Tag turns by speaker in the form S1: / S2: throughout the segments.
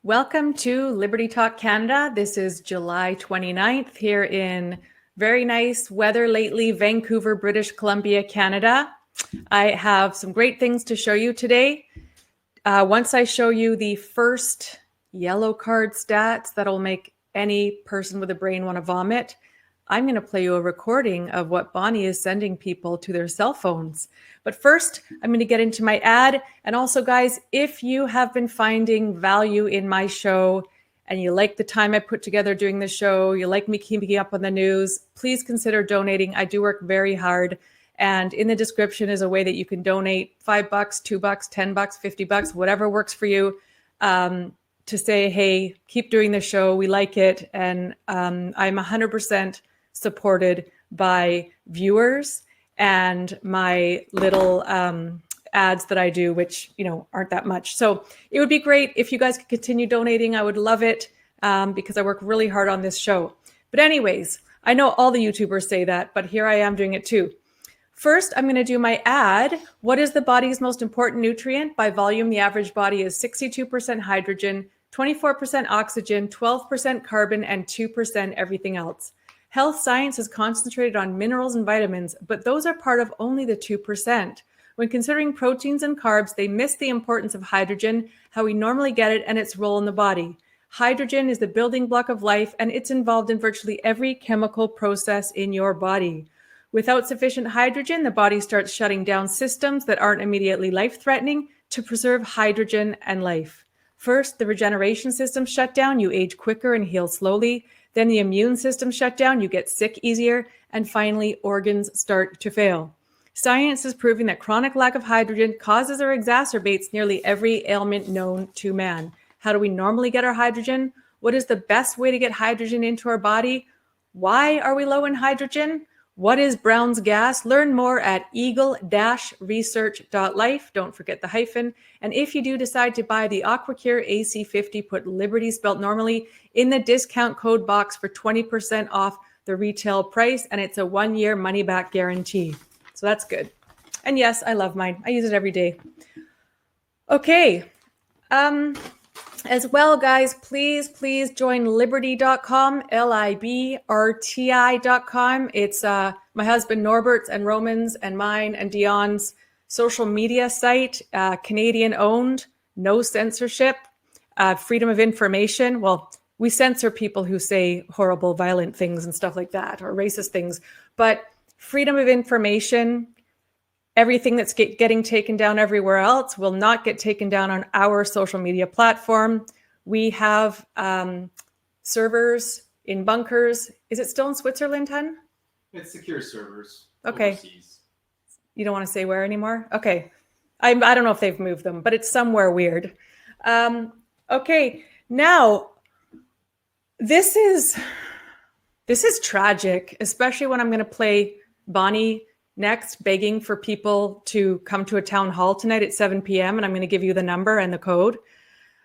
S1: Welcome to Liberty Talk Canada. This is July 29th here in very nice weather lately, Vancouver, British Columbia, Canada. I have some great things to show you today. Once I show you the first yellow card stats that'll make any person with a brain want to vomit, I'm going to play you a recording of what Bonnie is sending people to their cell phones. But first, I'm going to get into my ad. And also, guys, if you have been finding value in my show and you like the time I put together doing the show, you like me keeping up on the news, please consider donating. I do work very hard. And in the description is a way that you can donate $5, $2, $10, $50, whatever works for you, to say, hey, keep doing the show. We like it. And I'm 100% supported by viewers and my little ads that I do, which, aren't that much. So it would be great if you guys could continue donating. I would love it because I work really hard on this show. But anyways, I know all the YouTubers say that, but here I am doing it too. First, I'm going to do my ad. What is the body's most important nutrient? By volume, the average body is 62% hydrogen, 24% oxygen, 12% carbon, and 2% everything else. Health science is concentrated on minerals and vitamins, but those are part of only the 2%. When considering proteins and carbs, they miss the importance of hydrogen, how we normally get it, and its role in the body. Hydrogen is the building block of life, and it's involved in virtually every chemical process in your body. Without sufficient hydrogen, the body starts shutting down systems that aren't immediately life-threatening to preserve hydrogen and life. First, the regeneration system shut down, you age quicker and heal slowly. Then the immune system shut down, you get sick easier. And finally, organs start to fail. Science is proving that chronic lack of hydrogen causes or exacerbates nearly every ailment known to man. How do we normally get our hydrogen? What is the best way to get hydrogen into our body? Why are we low in hydrogen? What is Brown's gas? Learn more at eagle-research.life. Don't forget the hyphen. And if you do decide to buy the AquaCure AC50, put Liberty spelled normally in the discount code box for 20% off the retail price. And it's a 1-year money-back guarantee. So that's good. And yes, I love mine. I use it every day. Okay. As well, guys, please join liberty.com, LIBRTI.com. It's my husband Norbert's and Roman's and mine and Dion's social media site, Canadian owned, no censorship, freedom of information. Well, we censor people who say horrible, violent things and stuff like that, or racist things, but freedom of information. Everything that's getting taken down everywhere else will not get taken down on our social media platform. We have servers in bunkers. Is it still in Switzerland, hun?
S2: It's secure servers.
S1: Okay.
S2: Overseas.
S1: You don't want to say where anymore? Okay. I don't know if they've moved them, but it's somewhere weird. Okay. Now, this is tragic, especially when I'm going to play Bonnie next, begging for people to come to a town hall tonight at 7 p.m. And I'm going to give you the number and the code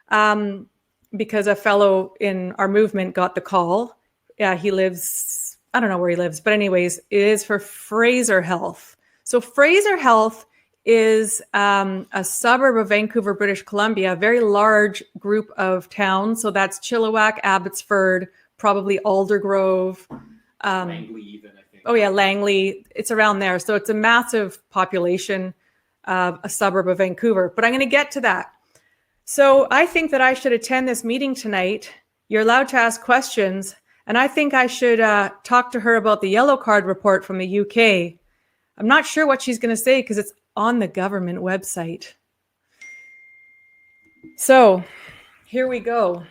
S1: because a fellow in our movement got the call. Yeah, he lives, I don't know where he lives, but anyways, it is for Fraser Health. So Fraser Health is a suburb of Vancouver, British Columbia, a very large group of towns. So that's Chilliwack, Abbotsford, probably Aldergrove.
S2: Langley even, I think.
S1: Oh yeah, Langley. It's around there. So it's a massive population, a suburb of Vancouver. But I'm going to get to that. So I think that I should attend this meeting tonight. You're allowed to ask questions. And I think I should talk to her about the yellow card report from the UK. I'm not sure what she's going to say because it's on the government website. So here we go.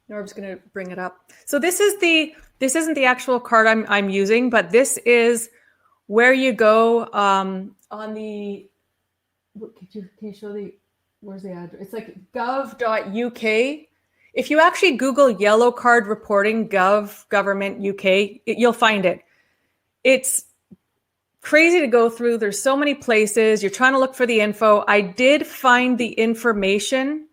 S1: Norb's going to bring it up. So this isn't the actual card I'm using, but this is where you go on the. Can you show where's the address? It's like gov.uk. If you actually Google yellow card reporting government UK, you'll find it. It's crazy to go through. There's so many places. You're trying to look for the info. I did find the information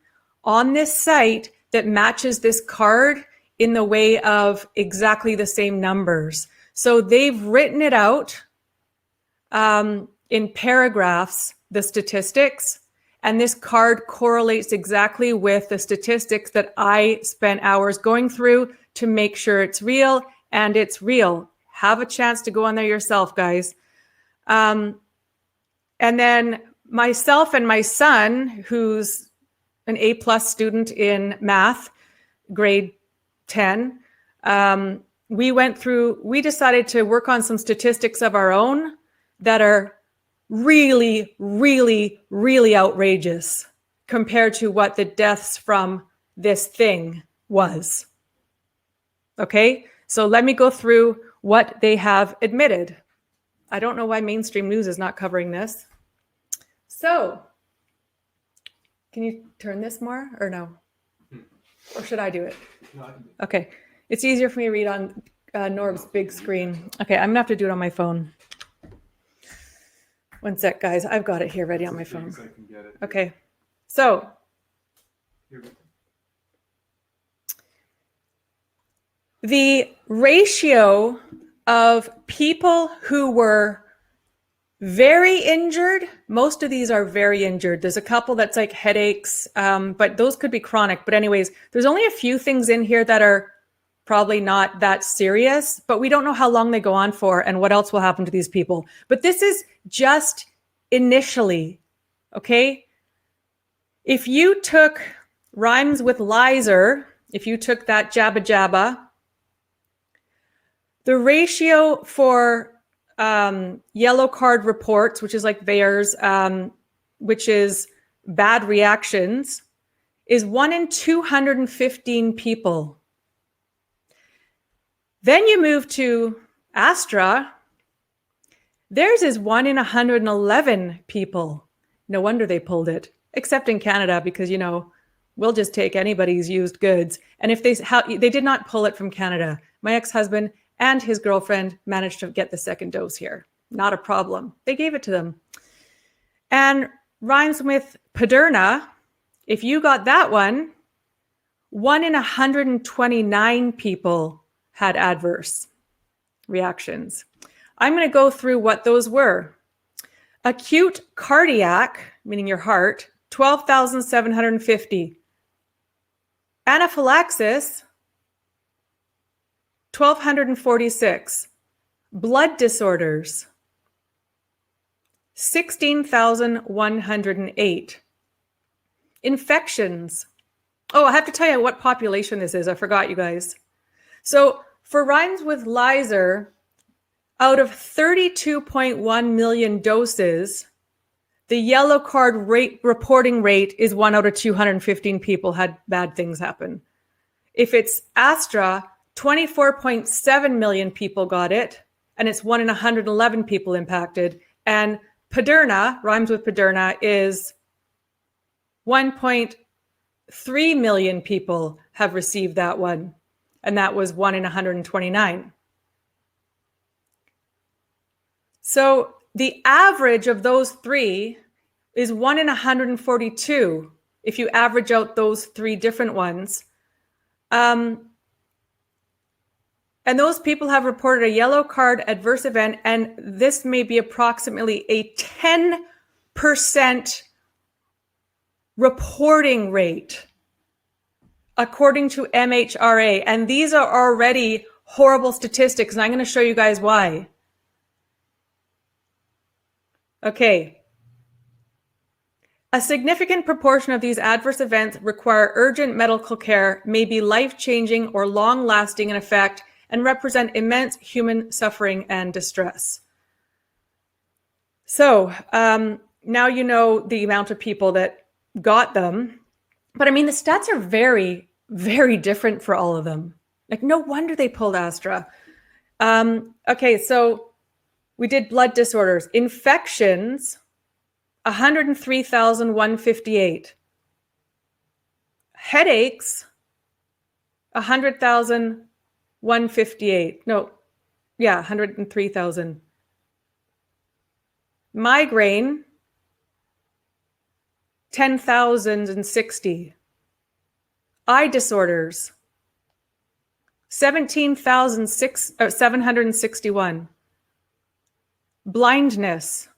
S1: on this site that matches this card in the way of exactly the same numbers. So they've written it out in paragraphs, the statistics, And this card correlates exactly with the statistics that I spent hours going through to make sure it's real, and it's real. Have a chance to go on there yourself, guys. And then myself and my son, who's an A+ student in math, grade 10, we decided to work on some statistics of our own that are really, really, really outrageous compared to what the deaths from this thing was. Okay, so let me go through what they have admitted. I don't know why mainstream news is not covering this. So, can you turn this more or no? Or should I do it?
S2: No, I can do it.
S1: Okay, it's easier for me to read on Norb's big screen. Okay, I'm gonna have to do it on my phone. One sec, guys. I've got it here ready on my phone.
S2: I can get it.
S1: Okay, so
S2: Here we go.
S1: the ratio of people who were very injured, most of these are very injured. There's a couple that's like headaches, but those could be chronic. But anyways, there's only a few things in here that are probably not that serious, but we don't know how long they go on for and what else will happen to these people. But this is just initially, okay? If you took rhymes with Lizer, if you took that Jabba Jabba, the ratio for yellow card reports, which is like theirs, which is bad reactions, is 1 in 215 people. Then you move to Astra. Theirs is 1 in 111 people. No wonder they pulled it, except in Canada, because, you know, we'll just take anybody's used goods. And if they did not pull it from Canada. My ex-husband and his girlfriend managed to get the second dose here. Not a problem. They gave it to them. And rhymes with Paderna, if you got that one, 1 in 129 people had adverse reactions. I'm going to go through what those were. Acute cardiac, meaning your heart, 12,750. Anaphylaxis, 1,246. Blood disorders, 16,108. Infections. Oh, I have to tell you what population this is. I forgot, you guys. So for rhymes with Lizer, out of 32.1 million doses, the yellow card reporting rate is 1 out of 215 people had bad things happen. If it's Astra, 24.7 million people got it, and it's 1 in 111 people impacted. And Paderna, rhymes with Paderna, is 1.3 million people have received that one, and that was 1 in 129. So the average of those three is 1 in 142 if you average out those three different ones. And those people have reported a yellow card adverse event, and this may be approximately a 10% reporting rate, according to MHRA. And these are already horrible statistics, and I'm going to show you guys why. Okay. A significant proportion of these adverse events require urgent medical care, may be life-changing or long-lasting in effect, and represent immense human suffering and distress. So now you know the amount of people that got them. But I mean, the stats are very, very different for all of them. Like, no wonder they pulled Astra. Okay, so we did blood disorders. Infections, 103,158. Headaches, 100,158. No, yeah, 103,000. Migraine, 10,060. Eye disorders, 17,761. Blindness,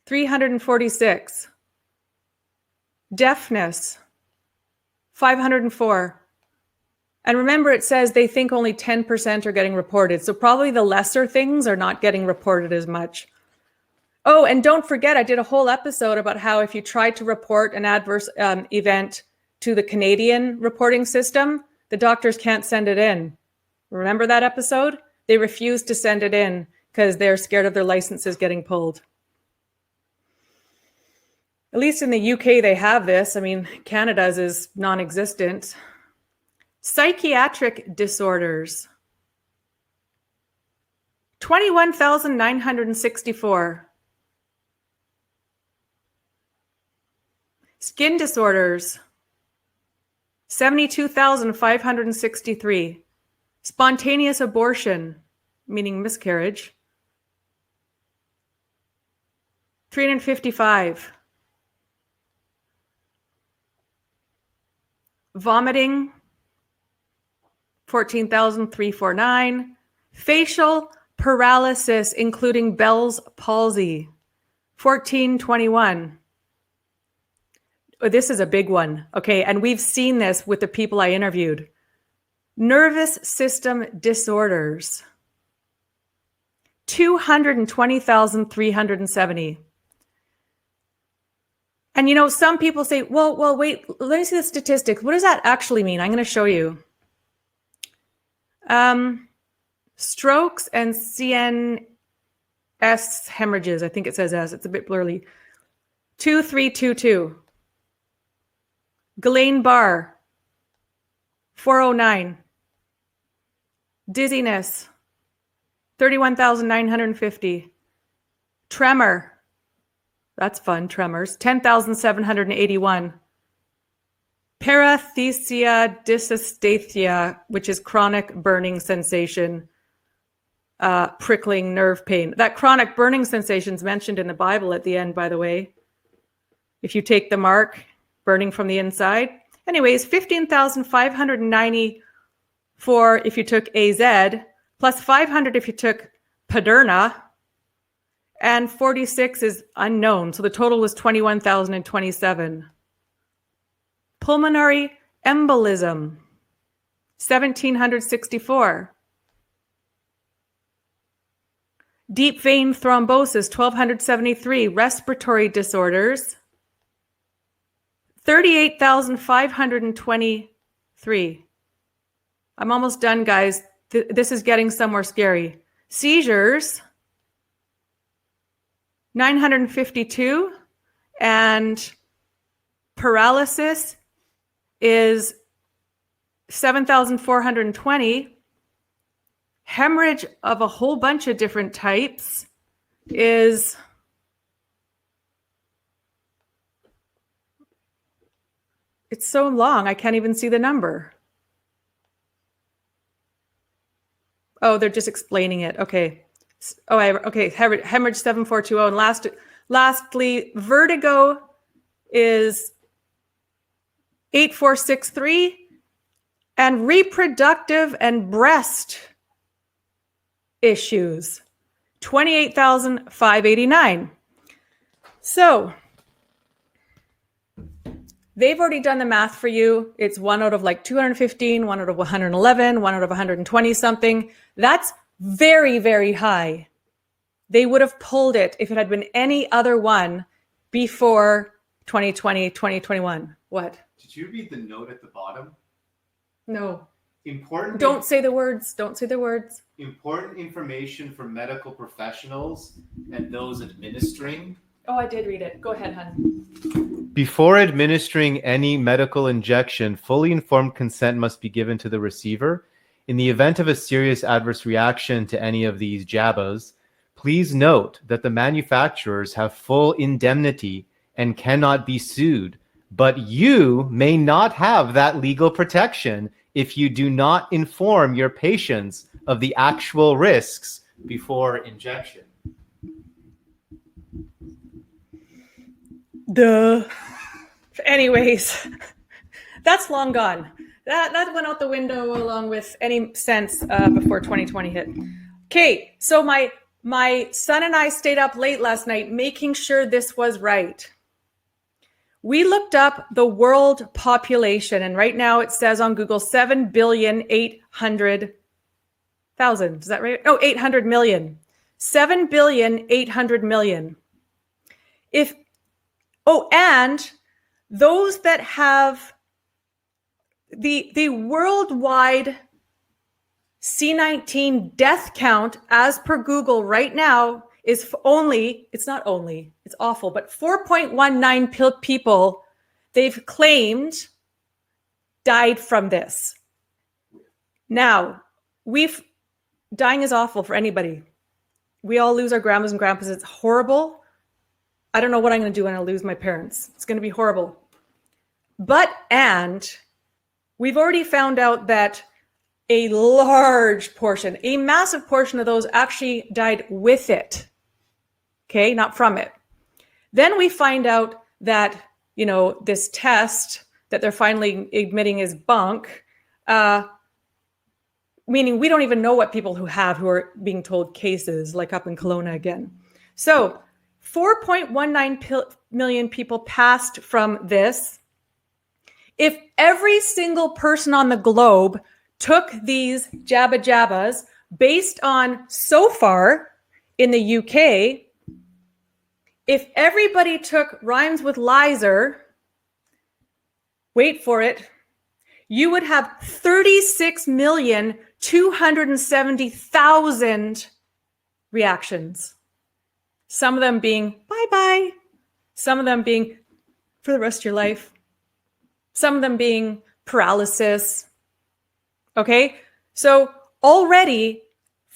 S1: 346. Deafness, 504. And remember, it says they think only 10% are getting reported. So probably the lesser things are not getting reported as much. Oh, and don't forget, I did a whole episode about how if you try to report an adverse event to the Canadian reporting system, the doctors can't send it in. Remember that episode? They refuse to send it in because they're scared of their licenses getting pulled. At least in the UK, they have this. I mean, Canada's is non-existent. Psychiatric disorders, 21,964. Skin disorders, 72,563. Spontaneous abortion, meaning miscarriage, 355. Vomiting, 14,349. Facial paralysis, including Bell's palsy, 1421. Oh, this is a big one. Okay. And we've seen this with the people I interviewed. Nervous system disorders, 220,370. And, you know, some people say, well, wait, let me see the statistics. What does that actually mean? I'm going to show you. Strokes and CNS hemorrhages. I think it says S. It's a bit blurry. 2322. Guillain-Barré, 409. Dizziness, 31,950. Tremor, that's fun, tremors, 10,781. Paresthesia dysesthesia, which is chronic burning sensation, prickling nerve pain. That chronic burning sensation is mentioned in the Bible at the end, by the way. If you take the mark, burning from the inside. Anyways, 15,594 if you took AZ, plus 500 if you took Paderna, and 46 is unknown. So the total was 21,027. Pulmonary embolism, 1,764. Deep vein thrombosis, 1,273. Respiratory disorders, 38,523. I'm almost done, guys. This is getting somewhere scary. Seizures, 952. And paralysis is 7,420. Hemorrhage of a whole bunch of different types is it's so long, I can't even see the number. Oh, they're just explaining it. Okay. Oh, okay. Hemorrhage 7420. And lastly, vertigo is 8463. And reproductive and breast issues, 28,589. So they've already done the math for you. It's 1 out of like 215, 1 out of 111, 1 out of 120 something. That's very, very high. They would have pulled it if it had been any other one before 2020, 2021. What?
S2: Did you read the note at the bottom?
S1: No.
S2: Important.
S1: Don't say the words. Don't say the words.
S2: Important information for medical professionals and those administering.
S1: Oh, I did read it. Go ahead, hon.
S2: Before administering any medical injection, fully informed consent must be given to the receiver. In the event of a serious adverse reaction to any of these Jabbas, please note that the manufacturers have full indemnity and cannot be sued, but you may not have that legal protection if you do not inform your patients of the actual risks before injection.
S1: Duh. Anyways, that's long gone. That went out the window along with any sense before 2020 hit. Okay, so my son and I stayed up late last night making sure this was right. We looked up the world population, and right now it says on Google 7,800,000. Is that right? Oh, 800 million. 7,800,000,000. And those that have the worldwide C19 death count as per Google right now is it's awful, but 4.19 people they've claimed died from this. Now, dying is awful for anybody. We all lose our grandmas and grandpas. It's horrible. I don't know what I'm going to do when I lose my parents. It's going to be horrible. And we've already found out that a large portion, a massive portion of those actually died with it. Okay, not from it. Then we find out that, this test that they're finally admitting is bunk, meaning we don't even know what people who are being told cases, like up in Kelowna again. So 4.19 million people passed from this. If every single person on the globe took these Jabba Jabbas based on so far in the UK, if everybody took rhymes with Lizer, wait for it, you would have 36,270,000 reactions. Some of them being bye-bye, some of them being for the rest of your life, some of them being paralysis. Okay, so already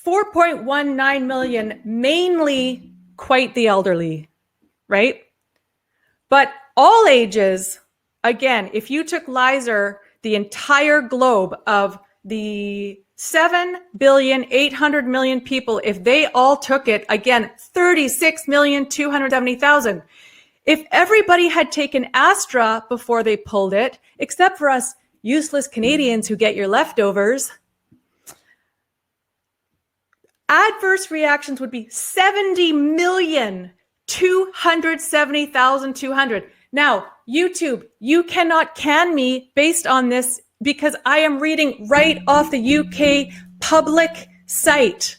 S1: 4.19 million, mainly quite the elderly, right? But all ages, again, if you took Lizer, the entire globe of the 7,800,000,000 people, if they all took it, again, 36,270,000. If everybody had taken Astra before they pulled it, except for us useless Canadians who get your leftovers, adverse reactions would be 70,270,200. Now, YouTube, you cannot can me based on this because I am reading right off the UK public site.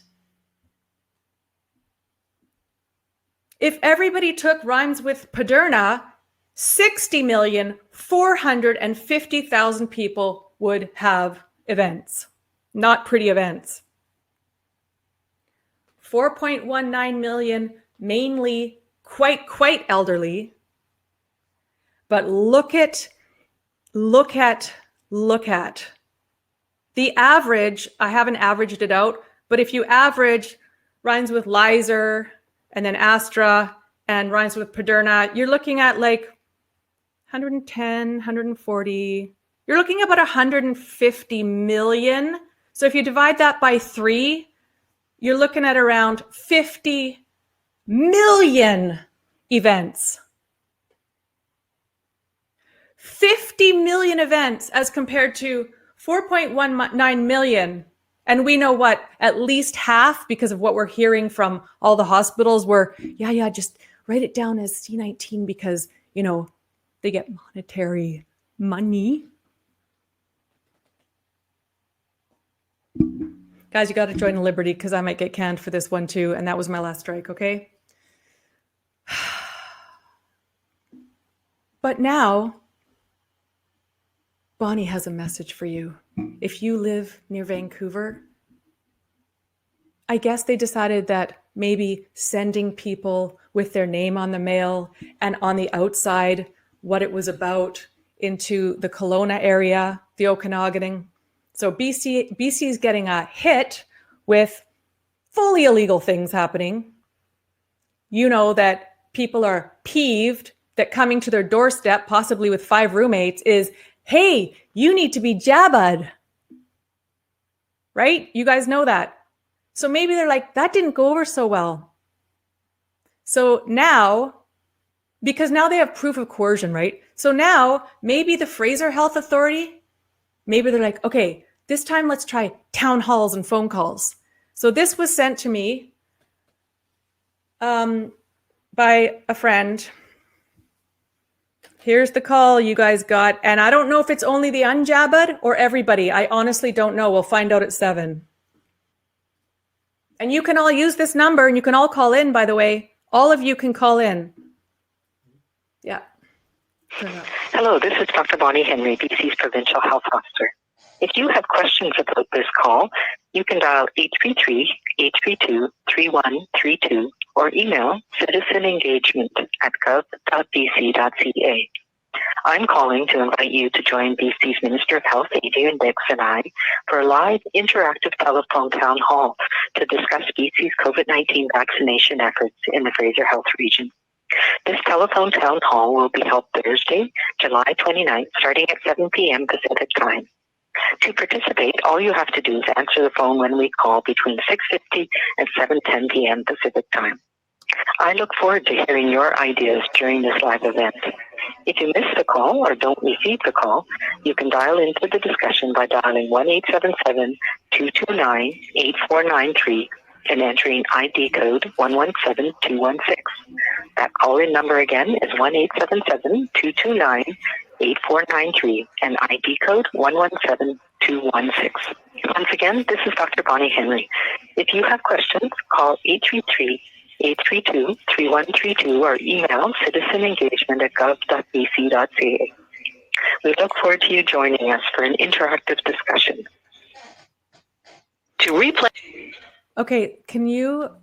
S1: If everybody took rhymes with Paderna, 60,450,000 people would have events, not pretty events. 4.19 million, mainly quite elderly. But look at the average. I haven't averaged it out, but if you average rhymes with Lizer and then Astra and rhymes with Paderna, you're looking at like 110, 140. You're looking at about 150 million. So if you divide that by 3, you're looking at around 50 million events. 50 million events as compared to 4.19 million. And we know what, at least half, because of what we're hearing from all the hospitals, were, just write it down as C19 because, they get monetary money. Guys, you got to join Liberty because I might get canned for this one too. And that was my last strike, okay? But now, Bonnie has a message for you. If you live near Vancouver, I guess they decided that maybe sending people with their name on the mail and on the outside what it was about into the Kelowna area, the Okanagan. So BC is getting a hit with fully illegal things happening. You know that people are peeved that coming to their doorstep, possibly with 5 roommates, is, hey, you need to be jabbed. Right? You guys know that. So maybe they're like, that didn't go over so well. So now, because now they have proof of coercion, right? So now maybe the Fraser Health Authority, maybe they're like, okay, this time let's try town halls and phone calls. So this was sent to me by a friend. Here's the call you guys got. And I don't know if it's only the unjabbed or everybody. I honestly don't know. We'll find out at 7. And you can all use this number and you can all call in, by the way. All of you can call in. Yeah.
S3: Hello, this is Dr. Bonnie Henry, BC's Provincial Health Officer. If you have questions about this call, you can dial 833-832-3132 or email citizenengagement@govt.bc.ca. I'm calling to invite you to join BC's Minister of Health, Adrian Dix, and I for a live interactive telephone town hall to discuss BC's COVID-19 vaccination efforts in the Fraser Health region. This telephone town hall will be held Thursday, July 29th, starting at 7 p.m. Pacific Time. To participate, all you have to do is answer the phone when we call between 6:50 and 7:10 p.m. Pacific Time. I look forward to hearing your ideas during this live event. If you miss the call or don't receive the call, you can dial into the discussion by dialing 1-877-229-8493 and entering ID code 117216. That call-in number again is 1-877-229-8493 and ID code 117216. Once again, this is Dr. Bonnie Henry. If you have questions, call 833-832-3132 or email citizenengagement@govt.bc.ca. We look forward to you joining us for an interactive discussion. To replay...
S1: Okay,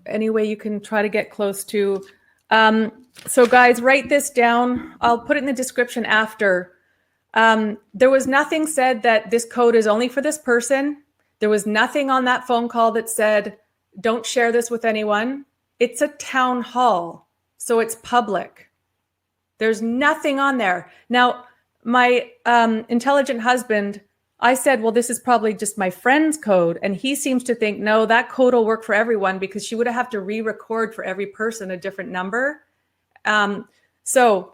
S1: any way you can try to get close to, so guys, write this down. I'll put it in the description after. There was nothing said that this code is only for this person. There was nothing on that phone call that said, don't share this with anyone. It's a town hall, so it's public. There's nothing on there. Now, my intelligent husband, I said, well, this is probably just my friend's code. And he seems to think, no, that code will work for everyone because she would have to re-record for every person a different number. So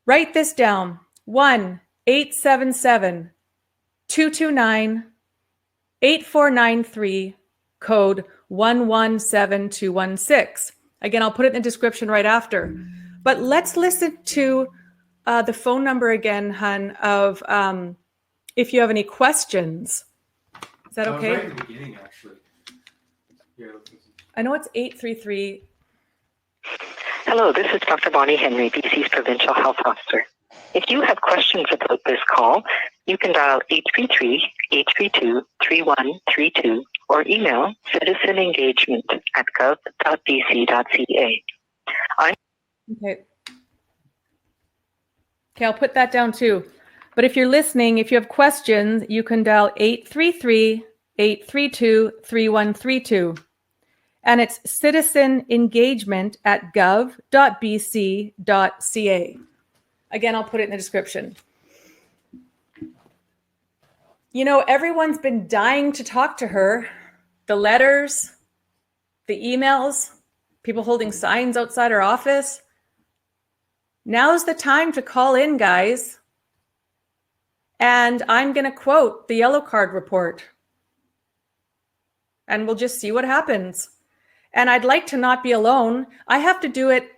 S1: write this down. 1-877-229-8493, code 117216. Again, I'll put it in the description right after. But let's listen to the phone number again, hun, of... if you have any questions. Is that okay?
S2: Right at the beginning, actually.
S1: I know it's 833.
S3: Hello, this is Dr. Bonnie Henry, BC's Provincial Health Officer. If you have questions about this call, you can dial 833-832-3132 or email citizenengagement@govt.bc.ca.
S1: Okay, I'll put that down too. But if you're listening, if you have questions, you can dial 833-832-3132. And it's citizenengagement@gov.bc.ca. Again, I'll put it in the description. You know, everyone's been dying to talk to her. The letters, the emails, people holding signs outside her office. Now's the time to call in, guys. And I'm going to quote the yellow card report. And we'll just see what happens. And I'd like to not be alone. I have to do it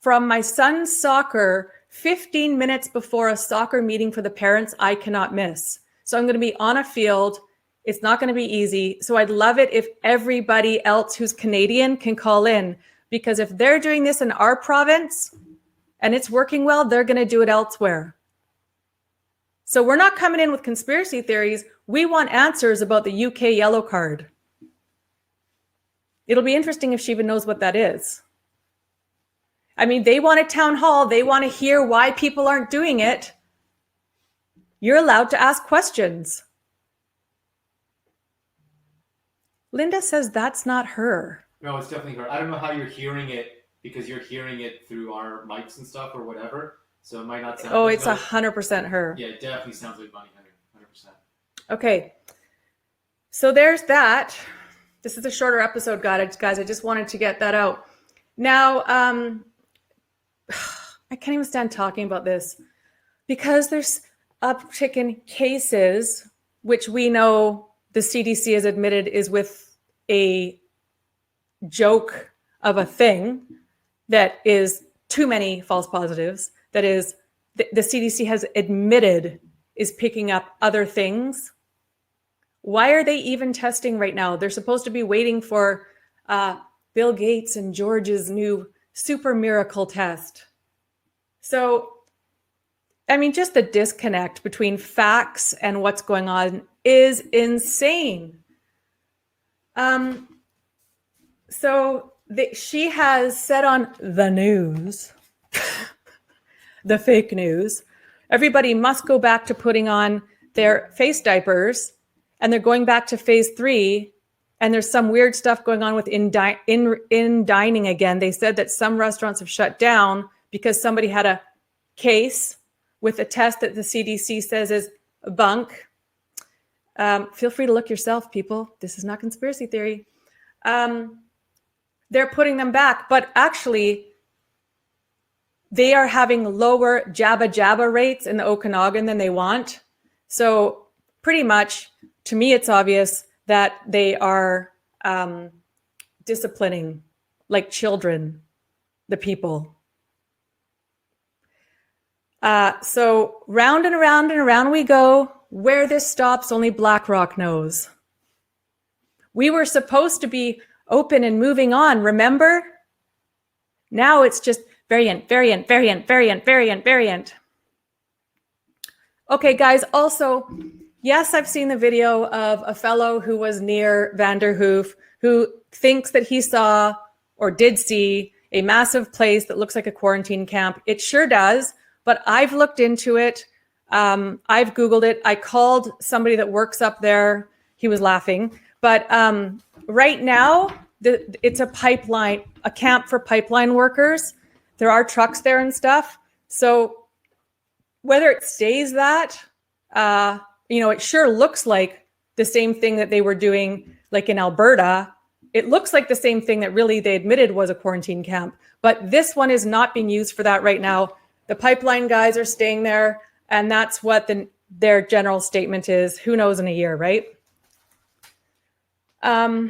S1: from my son's soccer 15 minutes before a soccer meeting for the parents I cannot miss. So I'm going to be on a field. It's not going to be easy. So I'd love it if everybody else who's Canadian can call in. Because if they're doing this in our province and it's working well, they're going to do it elsewhere. So we're not coming in with conspiracy theories. We want answers about the UK yellow card. It'll be interesting if she even knows what that is. I mean, they want a town hall. They want to hear why people aren't doing it. You're allowed to ask questions. Linda says that's not her.
S2: No, it's definitely her. I don't know how you're hearing it because you're hearing it through our mics and stuff or whatever. So it might not sound.
S1: Oh, it's 100% her.
S2: Yeah, it definitely sounds like Bonnie Henry, 100%.
S1: Okay, so there's that. This is a shorter episode, guys. I just wanted to get that out. Now, I can't even stand talking about this because there's uptick in cases, which we know the CDC has admitted is with a joke of a thing that is too many false positives. That is, the CDC has admitted is picking up other things. Why are they even testing right now? They're supposed to be waiting for Bill Gates and George's new super miracle test. So, I mean, just the disconnect between facts and what's going on is insane. She has said on the news, the fake news, everybody must go back to putting on their face diapers, and they're going back to phase 3. And there's some weird stuff going on with in dining again. They said that some restaurants have shut down because somebody had a case with a test that the CDC says is bunk. Feel free to look yourself, people. This is not conspiracy theory. They're putting them back, but actually they are having lower Jabba Jabba rates in the Okanagan than they want. So pretty much, to me, it's obvious that they are disciplining like children, the people. So round and around and around we go. Where this stops, only BlackRock knows. We were supposed to be open and moving on, remember? Now it's just variant, variant, variant, variant, variant, variant. Okay, guys, also, yes, I've seen the video of a fellow who was near Vanderhoof who thinks that he saw or did see a massive place that looks like a quarantine camp. It sure does, but I've looked into it. I've Googled it. I called somebody that works up there. He was laughing. But right now, it's a pipeline, a camp for pipeline workers. There are trucks there and stuff. So whether it stays that, it sure looks like the same thing that they were doing like in Alberta. It looks like the same thing that really they admitted was a quarantine camp. But this one is not being used for that right now. The pipeline guys are staying there, and that's what their general statement is. Who knows in a year, right? Oh,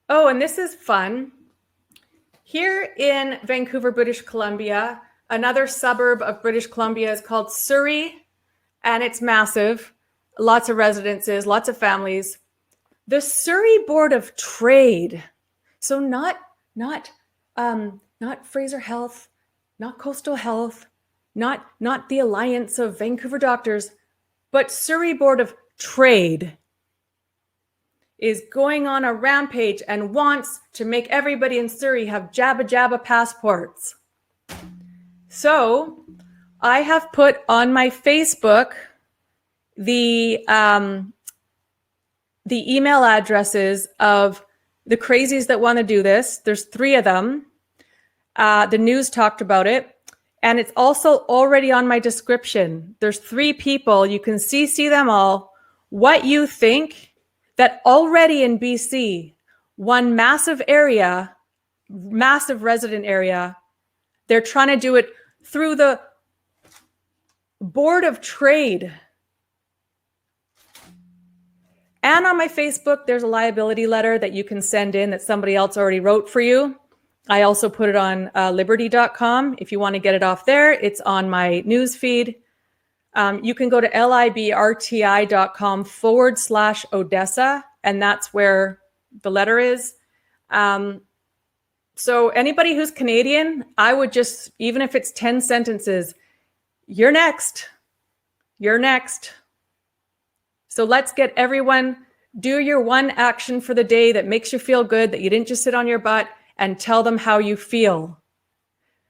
S1: and this is fun. Here in Vancouver, British Columbia, another suburb of British Columbia is called Surrey, and it's massive. Lots of residences, lots of families. The Surrey Board of Trade, so not Fraser Health, not Coastal Health, not the Alliance of Vancouver Doctors, but Surrey Board of Trade is going on a rampage and wants to make everybody in Surrey have Jabba Jabba passports. So I have put on my Facebook the email addresses of the crazies that want to do this. There's 3 of them. The news talked about it. And it's also already on my description. There's 3 people. You can CC them all. What you think that already in BC, one massive area, massive resident area, they're trying to do it through the Board of Trade. And on my Facebook, there's a liability letter that you can send in that somebody else already wrote for you. I also put it on liberty.com. If you want to get it off there, it's on my news feed. You can go to librti.com/Odessa, and that's where the letter is. So anybody who's Canadian, I would just, even if it's 10 sentences, you're next. You're next. So let's get everyone, do your one action for the day that makes you feel good, that you didn't just sit on your butt, and tell them how you feel.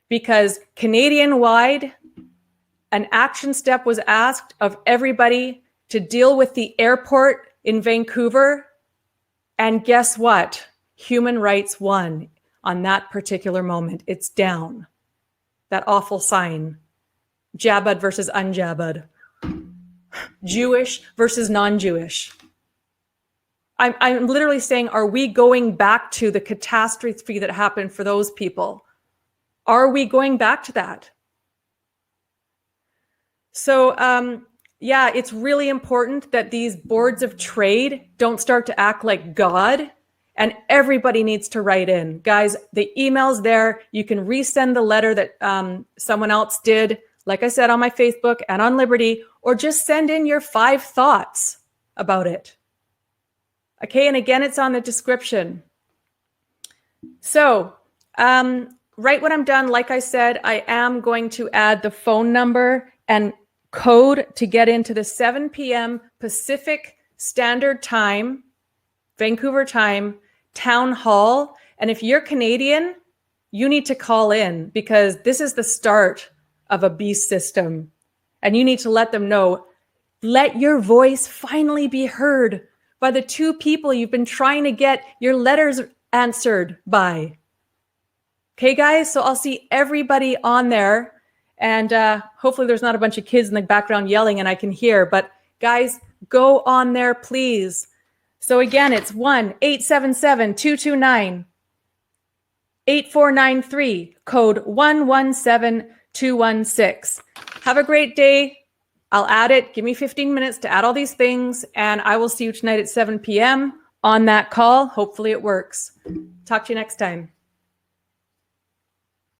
S1: Because Canadian-wide, an action step was asked of everybody to deal with the airport in Vancouver. And guess what? Human rights won on that particular moment. It's down. That awful sign. Jabbed versus unjabbed. Jewish versus non-Jewish. I'm literally saying, are we going back to the catastrophe that happened for those people? Are we going back to that? So, yeah, it's really important that these boards of trade don't start to act like God And everybody needs to write in. Guys, the email's there. You can resend the letter that someone else did, like I said, on my Facebook and on Liberty, or just send in your 5 thoughts about it. Okay, and again, it's on the description. So right when I'm done, like I said, I am going to add the phone number and code to get into the 7 p.m. Pacific Standard Time, Vancouver time, town hall. And if you're Canadian, you need to call in because this is the start of a beast system. And you need to let them know, let your voice finally be heard by the 2 people you've been trying to get your letters answered by. Okay, guys, so I'll see everybody on there. And hopefully there's not a bunch of kids in the background yelling and I can hear. But guys, go on there, please. So again, it's 1-877-229-8493, code 117216. Have a great day. I'll add it. Give me 15 minutes to add all these things, and I will see you tonight at 7 p.m. on that call. Hopefully it works. Talk to you next time.